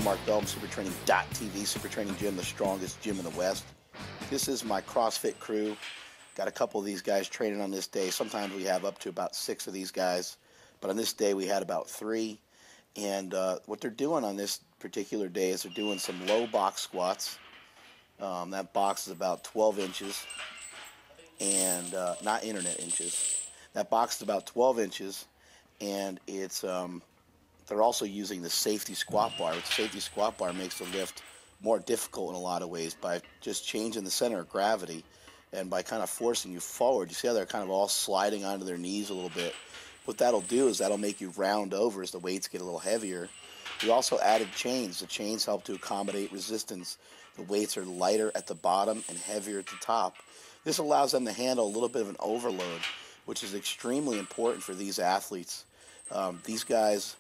Mark Bell, SuperTraining.tv, Super Training Gym, the strongest gym in the West. This is my CrossFit crew. Got a couple of these guys training on this day. Sometimes we have up to about 6 of these guys, but on this day we had about 3. And what they're doing on this particular day is they're doing some low box squats. That box is about 12 inches, and not internet inches. That box is about 12 inches, and it's they're also using the safety squat bar. The safety squat bar makes the lift more difficult in a lot of ways by just changing the center of gravity and by kind of forcing you forward. You see how they're kind of all sliding onto their knees a little bit. What that'll do is that'll make you round over as the weights get a little heavier. We also added chains. The chains help to accommodate resistance. The weights are lighter at the bottom and heavier at the top. This allows them to handle a little bit of an overload, which is extremely important for these athletes. These guys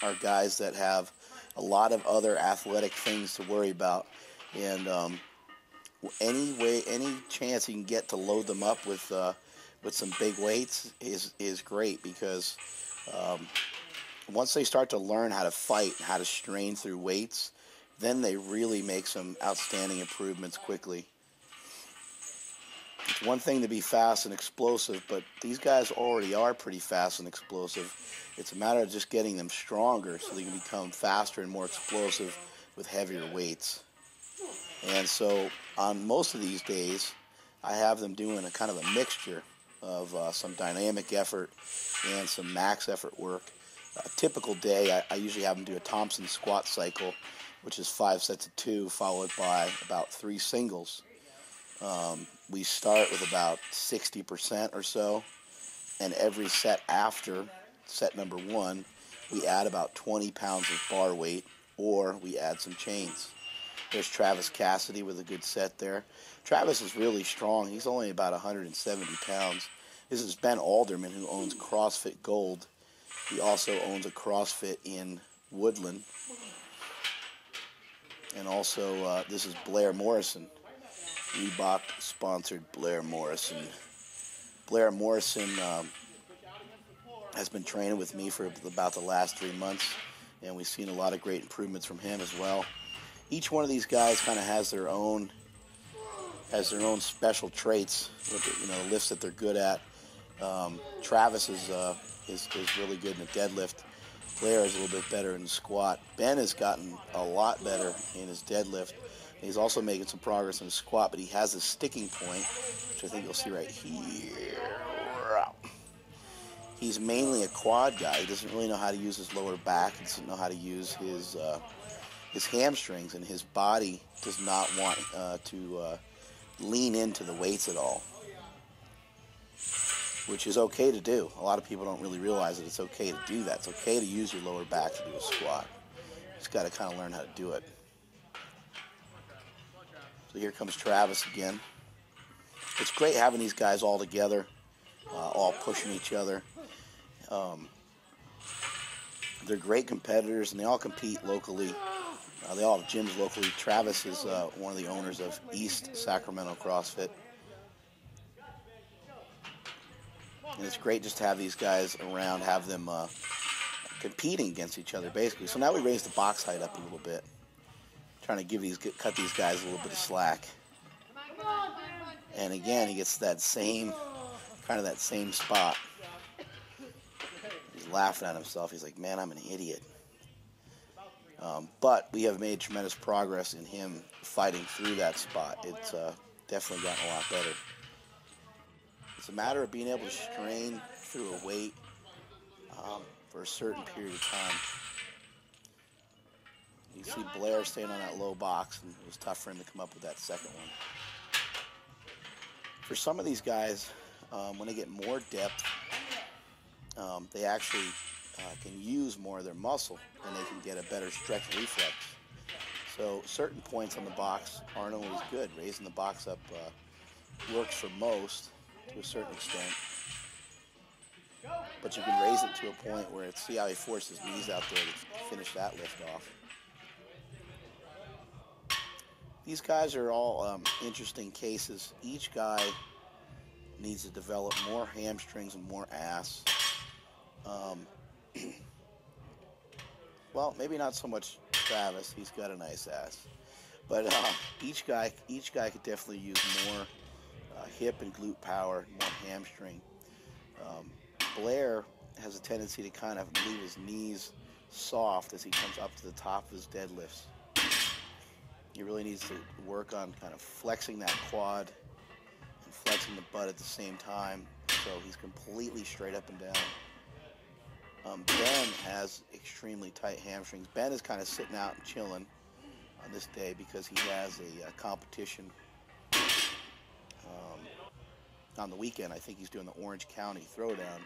are guys that have a lot of other athletic things to worry about, and any chance you can get to load them up with some big weights is great, because once they start to learn how to fight, how to strain through weights, then they really make some outstanding improvements quickly. It's one thing to be fast and explosive, but these guys already are pretty fast and explosive. It's a matter of just getting them stronger so they can become faster and more explosive with heavier weights. And so on most of these days, I have them doing a kind of a mixture of some dynamic effort and some max effort work. A typical day, I usually have them do a Thompson squat cycle, which is 5 sets of 2, followed by about 3 singles. We start with about 60% or so, and every set after set number 1, we add about 20 pounds of bar weight, or we add some chains. There's Travis Cassidy with a good set there. Travis is really strong. He's only about 170 pounds. This is Ben Alderman, who owns CrossFit Gold. He also owns a CrossFit in Woodland. And also, this is Blair Morrison. Reebok sponsored Blair Morrison. Blair Morrison has been training with me for about the last 3 months, and we've seen a lot of great improvements from him as well. Each one of these guys kind of has their own special traits with the lifts that they're good at. Travis is really good in the deadlift. Blair is a little bit better in the squat. Ben has gotten a lot better in his deadlift. He's also making some progress in the squat, but he has a sticking point, which I think you'll see right here. He's mainly a quad guy. He doesn't really know how to use his lower back. He doesn't know how to use his hamstrings, and his body does not want to lean into the weights at all, which is okay to do. A lot of people don't really realize that it's okay to do that. It's okay to use your lower back to do a squat. You just got to kind of learn how to do it. So here comes Travis again. It's great having these guys all together, all pushing each other. They're great competitors, and they all compete locally. They all have gyms locally. Travis is one of the owners of East Sacramento CrossFit. And it's great just to have these guys around, have them competing against each other, basically. So now we raise the box height up a little bit, trying to cut these guys a little bit of slack. And again, he gets that same spot. He's laughing at himself. He's like, man, I'm an idiot. But we have made tremendous progress in him fighting through that spot. It's definitely gotten a lot better. It's a matter of being able to strain through a weight for a certain period of time. You see Blair staying on that low box, and it was tough for him to come up with that second one. For some of these guys, when they get more depth, they actually can use more of their muscle, and they can get a better stretch reflex. So certain points on the box aren't always good. Raising the box up works for most to a certain extent. But you can raise it to a point where see how he forced his knees out there to finish that lift off. These guys are all interesting cases. Each guy needs to develop more hamstrings and more ass. Well, maybe not so much Travis. He's got a nice ass. But each guy could definitely use more hip and glute power, more hamstring. Blair has a tendency to kind of leave his knees soft as he comes up to the top of his deadlifts. He really needs to work on kind of flexing that quad and flexing the butt at the same time, so he's completely straight up and down. Ben has extremely tight hamstrings. Ben is kind of sitting out and chilling on this day because he has a competition on the weekend. I think he's doing the Orange County Throwdown.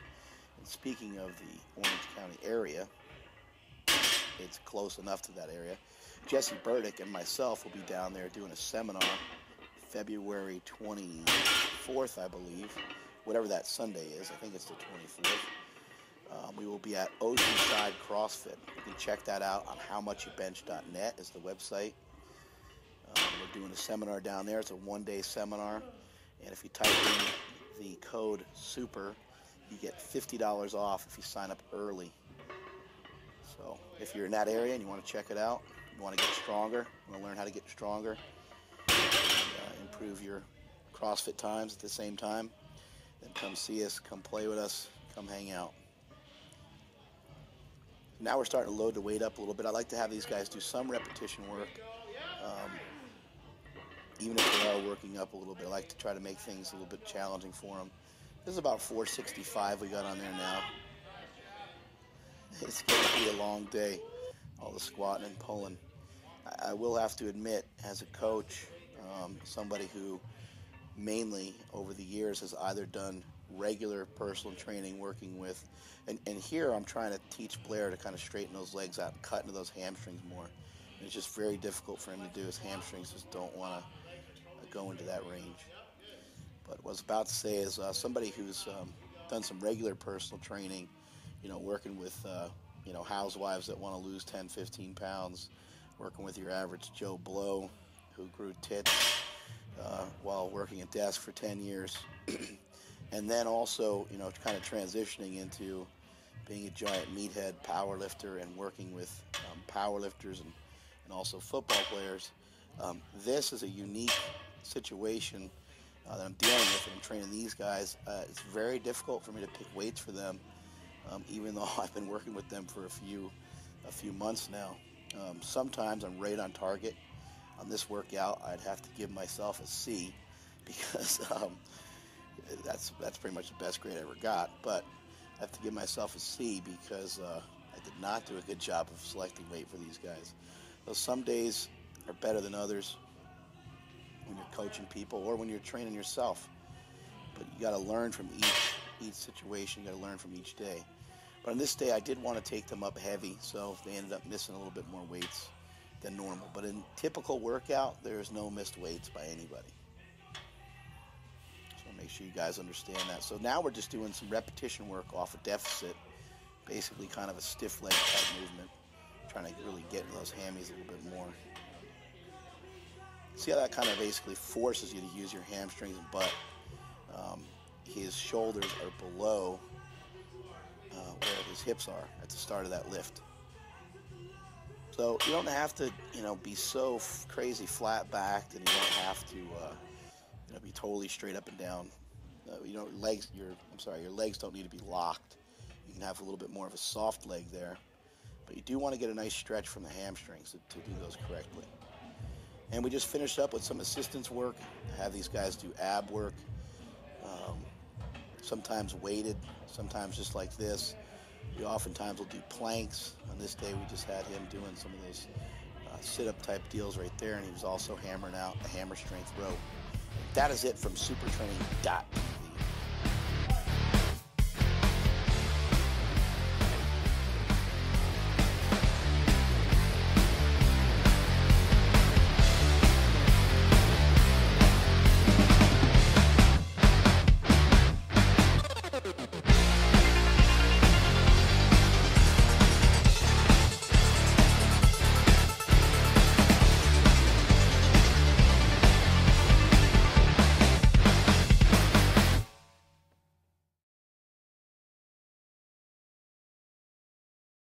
And speaking of the Orange County area, it's close enough to that area. Jesse Burdick and myself will be down there doing a seminar February 24th, I believe, whatever that Sunday is. I think it's the 24th. We will be at Oceanside CrossFit. You can check that out on howmuchyoubench.net is the website. We're doing a seminar down there. It's a one-day seminar. And if you type in the code SUPER, you get $50 off if you sign up early. So if you're in that area and you want to check it out, you want to get stronger, you want to learn how to get stronger, and improve your CrossFit times at the same time, then come see us, come play with us, come hang out. Now we're starting to load the weight up a little bit. I like to have these guys do some repetition work. Even if they are working up a little bit, I like to try to make things a little bit challenging for them. This is about 465 we got on there now. It's going to be a long day, all the squatting and pulling. I will have to admit, as a coach, somebody who mainly over the years has either done regular personal training working with, and here I'm trying to teach Blair to kind of straighten those legs out and cut into those hamstrings more. And it's just very difficult for him to do. His hamstrings just don't want to go into that range. But what I was about to say is somebody who's done some regular personal training, working with housewives that want to lose 10, 15 pounds, working with your average Joe Blow who grew tits while working a desk for 10 years, and then also kind of transitioning into being a giant meathead power lifter and working with power lifters and also football players. This is a unique situation that I'm dealing with, and I'm training these guys. It's very difficult for me to pick weights for them, even though I've been working with them for a few months now. Sometimes I'm right on target. On this workout, I'd have to give myself a C because that's pretty much the best grade I ever got. But I have to give myself a C because I did not do a good job of selecting weight for these guys. So some days are better than others when you're coaching people or when you're training yourself. But you got to learn from each situation. You got to learn from each day. But on this day, I did want to take them up heavy, so they ended up missing a little bit more weights than normal. But in typical workout, there's no missed weights by anybody. So make sure you guys understand that. So now we're just doing some repetition work off a deficit, basically kind of a stiff leg type movement, trying to really get into those hammies a little bit more. See how that kind of basically forces you to use your hamstrings and butt. His shoulders are below where his hips are at the start of that lift. So you don't have to, be so crazy flat backed, and you don't have to, be totally straight up and down. Your legs don't need to be locked. You can have a little bit more of a soft leg there, but you do want to get a nice stretch from the hamstrings to do those correctly. And we just finished up with some assistance work. I have these guys do ab work, sometimes weighted, sometimes just like this. We oftentimes will do planks. On this day, we just had him doing some of those sit-up type deals right there, and he was also hammering out a hammer strength row. That is it from supertraining.net.